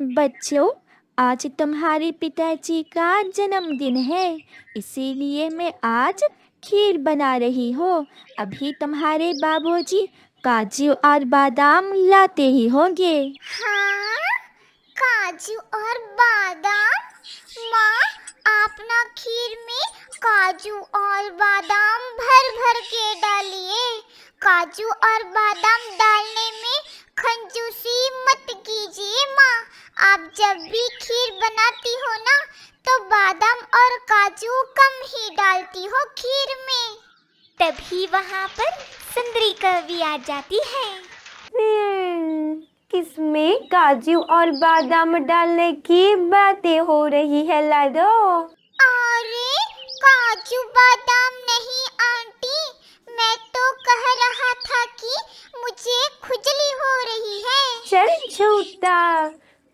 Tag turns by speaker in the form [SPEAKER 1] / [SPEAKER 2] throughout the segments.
[SPEAKER 1] बच्चों, आज तुम्हारे पिताजी का जन्मदिन है, इसीलिए मैं आज खीर बना रही हूँ। अभी तुम्हारे बाबूजी काजू और बादाम लाते ही होंगे।
[SPEAKER 2] हाँ, काजू और बादाम। माँ, आप ना खीर में काजू और बादाम भर भर के डालिए। काजू और बादाम डालने में कंजूसी मत कीजिए माँ। आप जब भी खीर बनाती हो ना, तो बादाम और काजू कम ही डालती हो खीर में। तभी वहाँ पर सुंदरी कवि आ जाती है।
[SPEAKER 3] किसमें काजू और बादाम डालने की बातें हो रही है लाडो?
[SPEAKER 2] अरे काजू बादाम नहीं आंटी, मैं तो कह रहा था कि मुझे खुजली हो रही है।
[SPEAKER 3] चल झूठा,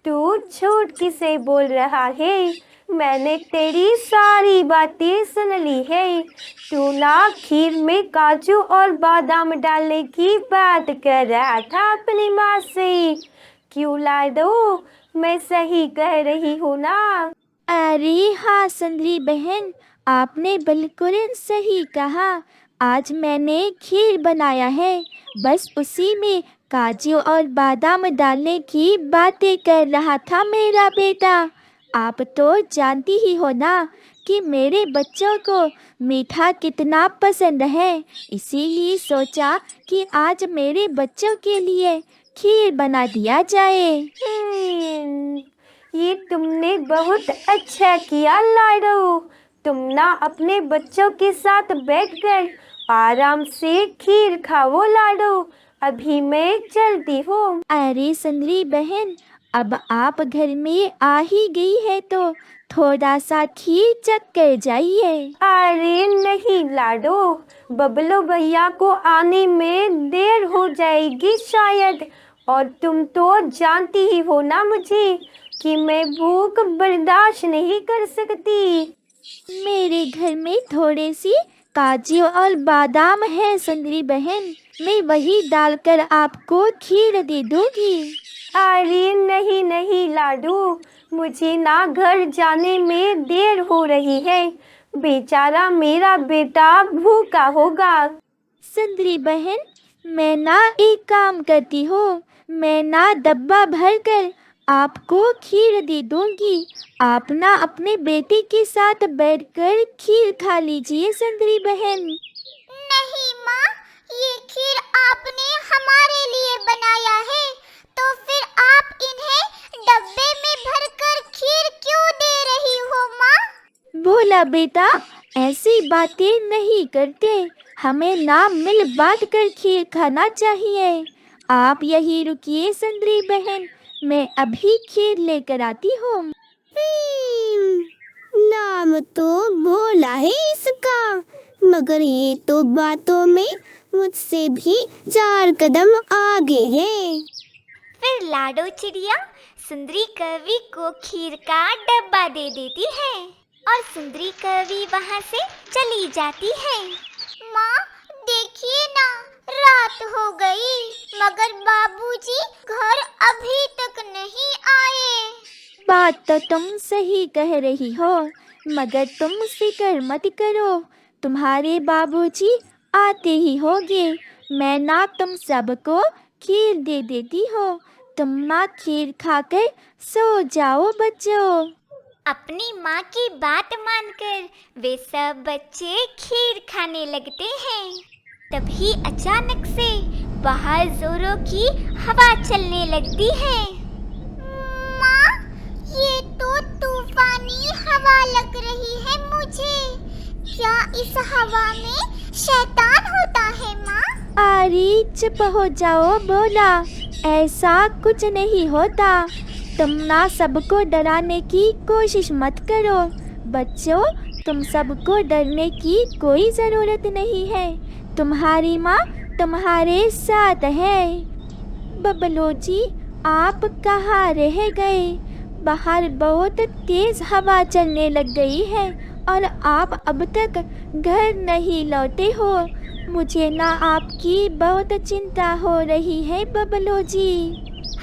[SPEAKER 3] तू झूठ किसे बोल रहा है? मैंने तेरी सारी बातें सुन ली है। तू ना खीर में काजू और बादाम डालने की बात कर रहा था अपनी माँ से। क्यों लाडो, मैं सही कह रही हूँ ना?
[SPEAKER 1] अरे हाँ सुंदरी बहन, आपने बिल्कुल सही कहा। आज मैंने खीर बनाया है, बस उसी में काजू और बादाम डालने की बातें कर रहा था मेरा बेटा। आप तो जानती ही हो ना कि मेरे बच्चों को मीठा कितना पसंद है, इसीलिए सोचा कि आज मेरे बच्चों के लिए खीर बना दिया जाए।
[SPEAKER 3] ये तुमने बहुत अच्छा किया लाडो। तुम ना अपने बच्चों के साथ बैठकर आराम से खीर खाओ लाडो। अभी मैं चलती हूँ।
[SPEAKER 1] अरे सुंदरी बहन, अब आप घर में आ ही गई है तो थोड़ा सा खीर चख कर जाइए।
[SPEAKER 3] अरे नहीं लाडो, बबलू भैया को आने में देर हो जाएगी शायद। और तुम तो जानती ही हो ना मुझे कि मैं भूख बर्दाश्त नहीं कर सकती।
[SPEAKER 1] मेरे घर में थोड़े सी काजू और बादाम है सुंदरी बहन, मैं वही डालकर आपको खीर दे दूंगी।
[SPEAKER 3] अरे नहीं नहीं लाडू, मुझे ना घर जाने में देर हो रही है। बेचारा मेरा बेटा भूखा होगा।
[SPEAKER 1] सुंदरी बहन, मैं ना एक काम करती हूँ, मैं ना डब्बा भर कर आपको खीर दे दूंगी। आप ना अपने बेटे के साथ बैठकर खीर खा लीजिए सुंदरी बहन।
[SPEAKER 2] नहीं माँ, ये खीर आपने हमारे लिए बनाया है, तो फिर आप इन्हें डब्बे में भरकर खीर क्यों दे रही हो माँ?
[SPEAKER 1] भोला बेटा, ऐसी बातें नहीं करते, हमें ना मिल बांट कर खीर खाना चाहिए। आप यही रुकिए सुंदरी बहन, मैं अभी खीर लेकर आती हूँ।
[SPEAKER 4] नाम तो भोला है इसका, मगर ये तो बातों में मुझसे भी 4 कदम आगे है।
[SPEAKER 2] फिर लाडो चिड़िया सुंदरी कवि को खीर का डब्बा दे देती है और सुंदरी कवि वहाँ से चली जाती है। माँ देखिए ना, रात हो गई मगर बाबूजी घर अभी तक नहीं आए।
[SPEAKER 1] बात तो तुम सही कह रही हो, मगर तुम फिक्र मत करो, तुम्हारे बाबूजी आते ही होंगे। मैं ना तुम सबको खीर दे देती हूँ, तुम ना खीर खाकर सो जाओ बच्चों।
[SPEAKER 2] अपनी माँ की बात मानकर वे सब बच्चे खीर खाने लगते हैं। तभी अचानक से बाहर जोरों की हवा चलने लगती है। माँ, ये तो तूफानी हवा लग रही है मुझे। क्या इस हवा में शैतान होता है माँ?
[SPEAKER 1] अरे चुप हो जाओ भोला, ऐसा कुछ नहीं होता। तुम ना सबको डराने की कोशिश मत करो। बच्चों, तुम सबको डरने की कोई ज़रूरत नहीं है, तुम्हारी माँ तुम्हारे साथ है। बबलू जी, आप कहाँ रह गए? बाहर बहुत तेज़ हवा चलने लग गई है और आप अब तक घर नहीं लौटे हो। मुझे ना आपकी बहुत चिंता हो रही है बबलू जी।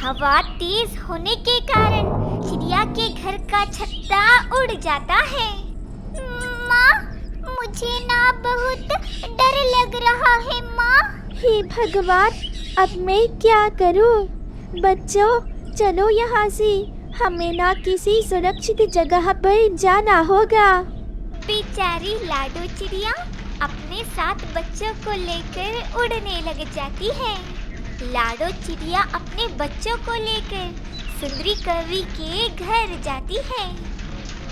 [SPEAKER 2] हवा तेज होने के कारण चिड़िया के घर का छत्ता उड़ जाता है। माँ, मुझे ना बहुत डर लग रहा है माँ।
[SPEAKER 1] हे भगवान, अब मैं क्या करूं? बच्चों, चलो यहाँ से, हमें ना किसी सुरक्षित जगह पर जाना होगा।
[SPEAKER 2] बेचारी लाडो चिड़िया अपने साथ बच्चों को लेकर उड़ने लग जाती है। लाडो चिड़िया अपने बच्चों को लेकर सुंदरी कौवी के घर जाती है।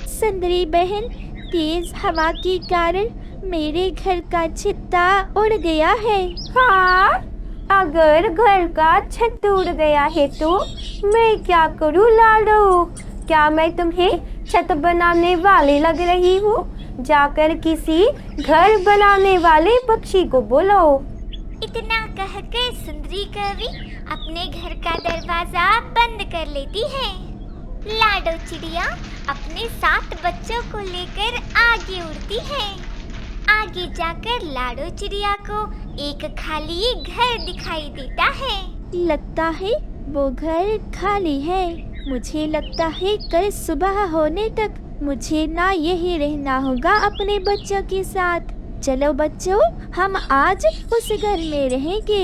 [SPEAKER 1] सुंदरी बहन, तेज हवा के कारण मेरे घर का छत्ता उड़ गया है।
[SPEAKER 3] हाँ, अगर घर का छत उड़ गया है तो मैं क्या करूँ लाडो? क्या मैं तुम्हें छत बनाने वाली लग रही हूँ? जाकर किसी घर बनाने वाले पक्षी को बोलो।
[SPEAKER 2] इतना कहकर सुंदरी कौवी अपने घर का दरवाजा बंद कर लेती है। लाडो चिड़िया अपने 7 बच्चों को लेकर आगे उड़ती है। आगे जाकर लाडो चिड़िया को एक खाली घर दिखाई देता है।
[SPEAKER 1] लगता है वो घर खाली है। मुझे लगता है कल सुबह होने तक मुझे ना यही रहना होगा अपने बच्चों के साथ। चलो बच्चों, हम आज उस घर में रहेंगे।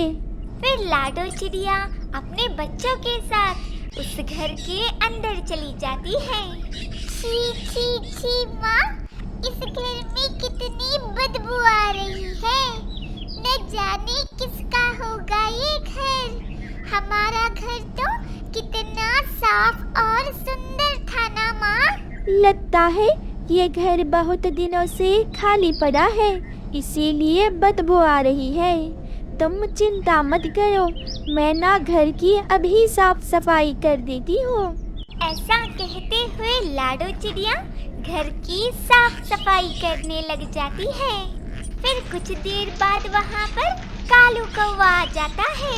[SPEAKER 2] फिर लाडो चिड़िया अपने बच्चों के साथ उस घर के अंदर चली जाती है। छी छी छी माँ, इस घर में कितनी बदबू आ रही है। न जाने किसका होगा ये घर। हमारा घर तो कितना साफ और सुंदर था ना माँ।
[SPEAKER 1] लगता है ये घर बहुत दिनों से खाली पड़ा है, इसीलिए बदबू आ रही है। तुम चिंता मत करो, मैं ना घर की अभी साफ सफाई कर देती हूँ।
[SPEAKER 2] ऐसा कहते हुए लाडो चिड़िया घर की साफ सफाई करने लग जाती है। फिर कुछ देर बाद वहाँ पर कालू कौवा आ जाता है।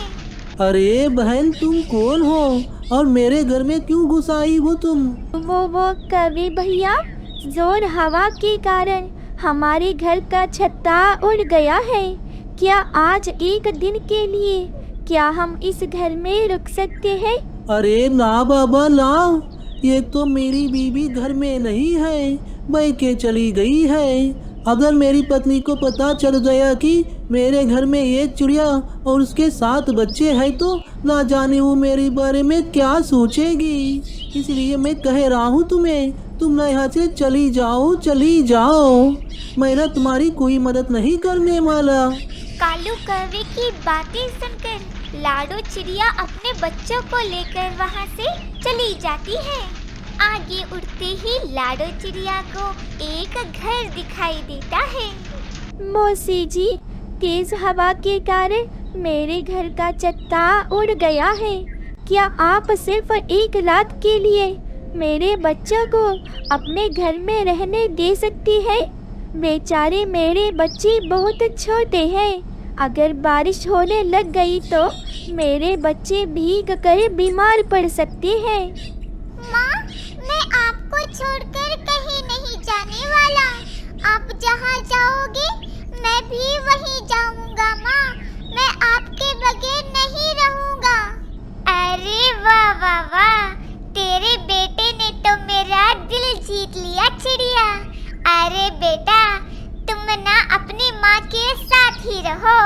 [SPEAKER 5] अरे बहन, तुम कौन हो और मेरे घर में क्यों घुस आई हो तुम?
[SPEAKER 1] वो कवि भैया, जोर हवा के कारण हमारे घर का छत्ता उड़ गया है। क्या आज एक दिन के लिए क्या हम इस घर में रुक सकते हैं?
[SPEAKER 5] अरे ना बाबा ना, ये तो मेरी बीवी घर में नहीं है, बह के चली गई है। अगर मेरी पत्नी को पता चल गया कि मेरे घर में एक चिड़िया और उसके 7 बच्चे हैं तो ना जाने वो मेरे बारे में क्या सोचेगी। इसलिए मैं कह रहा हूँ तुम्हें, तुम ना यहाँ से चली जाओ। मैं ना तुम्हारी कोई मदद नहीं करने वाला।
[SPEAKER 2] कालू कौवे की बातें सुनकर लाडो चिड़िया अपने बच्चों को लेकर वहाँ से चली जाती है। आगे उड़ते ही लाडो चिड़िया को एक घर दिखाई देता है।
[SPEAKER 1] मौसी जी, तेज हवा के कारण मेरे घर का छत्ता उड़ गया है। क्या आप सिर्फ एक रात के लिए मेरे बच्चों को अपने घर में रहने दे सकती है? बेचारे मेरे बच्चे बहुत छोटे हैं। अगर बारिश होने लग गई तो मेरे बच्चे भीग कर बीमार पड़ सकते हैं।
[SPEAKER 2] माँ, मैं आपको छोड़कर कहीं नहीं जाने वाला। आप जहाँ जाओगे मैं भी वहीं जाऊँगा माँ। मैं आपके बगैर नहीं रहूँगा। अरे वाह वाह वाह, तेरे बेटे ने तो मेरा दिल जीत लिया चिड़िया। अरे बेटा, तुम ना अपनी माँ के साथ ही रहो।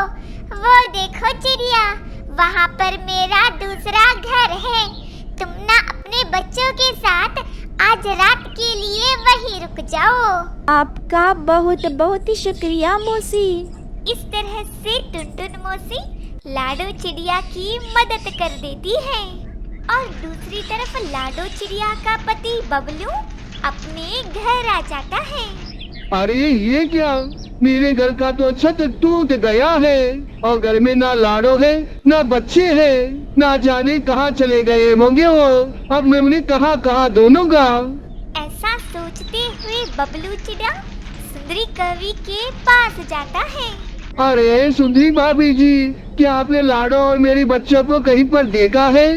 [SPEAKER 2] वो देखो चिड़िया, वहाँ पर मेरा दूसरा घर है। तुम ना अपने बच्चों के साथ आज रात के लिए वहीं रुक जाओ।
[SPEAKER 1] आपका बहुत बहुत शुक्रिया मौसी।
[SPEAKER 2] इस तरह से टुनटुन मौसी लाडो चिड़िया की मदद कर देती है। और दूसरी तरफ लाडो चिड़िया का पति बबलू अपने घर आ जाता है।
[SPEAKER 6] अरे ये क्या, मेरे घर का तो छत टूट गया है और घर में ना लाडो है ना बच्चे हैं। ना जाने कहाँ चले गए होंगे वो। अब मैं उन्हें कहाँ ढूंढूंगा।
[SPEAKER 2] ऐसा सोचते हुए बबलू चिड़िया सुंदरी कौवी के पास जाता है।
[SPEAKER 6] अरे सुंदरी भाभी जी, क्या आपने लाडो और मेरे बच्चों को कहीं पर देखा है?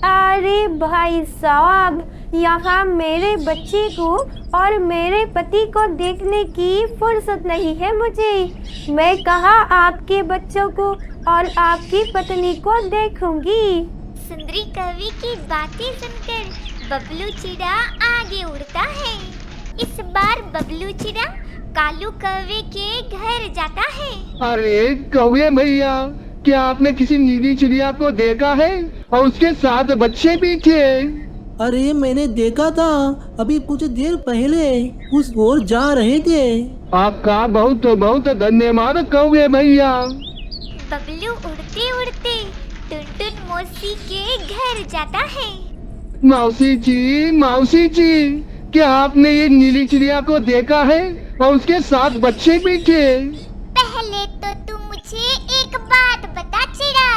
[SPEAKER 3] अरे भाई साहब, यहाँ मेरे बच्चे को और मेरे पति को देखने की फुर्सत नहीं है मुझे। मैं कहाँ आपके बच्चों को और आपकी पत्नी को देखूंगी।
[SPEAKER 2] सुंदरी कौवे की बातें सुनकर बबलू चिड़ा आगे उड़ता है। इस बार बबलू चिड़ा कालू कौवे के घर जाता है।
[SPEAKER 6] अरे कौवे भैया, क्या आपने किसी नीली चिड़िया को देखा है? और उसके साथ बच्चे भी थे।
[SPEAKER 5] अरे मैंने देखा था, अभी कुछ देर पहले उस ओर जा रहे थे।
[SPEAKER 6] आपका बहुत बहुत धन्यवाद कौवे भैया।
[SPEAKER 2] बबलू उड़ते उड़ते टुनटुन मौसी के घर जाता है।
[SPEAKER 6] मौसी जी, क्या आपने ये नीली चिड़िया को देखा है? और उसके साथ बच्चे भी थे।
[SPEAKER 2] पहले तो तू मुझे एक बात बता चिड़ा,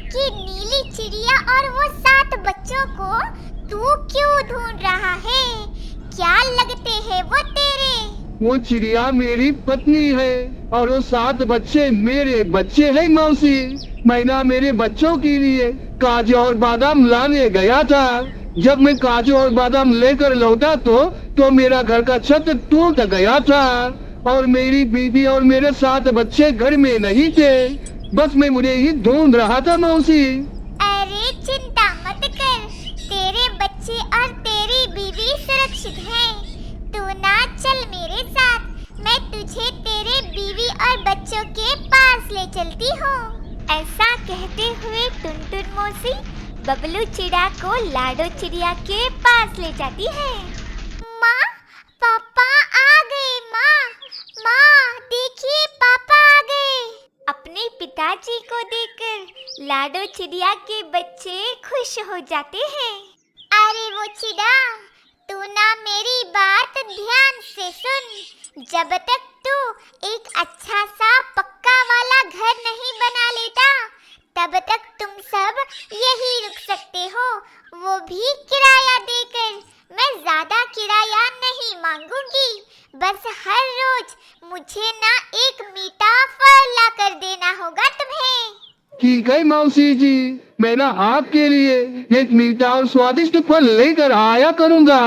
[SPEAKER 2] कि नीली चिड़िया और वो 7 बच्चों को तू क्यों ढूंढ रहा है? क्या लगते हैं वो तेरे?
[SPEAKER 6] वो चिड़िया मेरी पत्नी है और वो 7 बच्चे मेरे बच्चे हैं मौसी। मैं ना मेरे बच्चों के लिए काजू और बादाम लाने गया था। जब मैं काजू और बादाम लेकर लौटा तो मेरा घर का छत टूट गया था और मेरी बीवी और मेरे 7 बच्चे घर में नहीं थे। बस मैं मुझे ही ढूंढ रहा था मौसी।
[SPEAKER 2] अरे चिंता मत कर, तेरे बच्चे और तेरी बीवी सुरक्षित हैं। तू ना चल मेरे साथ, मैं तुझे तेरे बीवी और बच्चों के पास ले चलती हूँ। ऐसा कहते हुए टुनटुन मौसी बबलू चिड़ा को लाडो चिड़िया के पास ले जाती है। माँ, पापा आ गए। माँ देखिए, पापा आ गए। अपने पिताजी को देखकर लाडो चिड़िया के बच्चे खुश हो जाते हैं। अरे वो चिड़ा, तू ना मेरी बात ध्यान से सुन। जब तक तू एक अच्छा सा पक्का वाला घर नहीं बना लेता, तब तक तुम सब यही रुक सकते हो, वो भी किराया देकर। मैं ज्यादा किराया नहीं मांगूंगी, बस हर रोज मुझे ना एक मीठा फल ला कर देना होगा तुम्हें।
[SPEAKER 6] ठीक है मौसी जी, मैं ना आपके लिए एक मीठा और स्वादिष्ट फल लेकर आया करूँगा।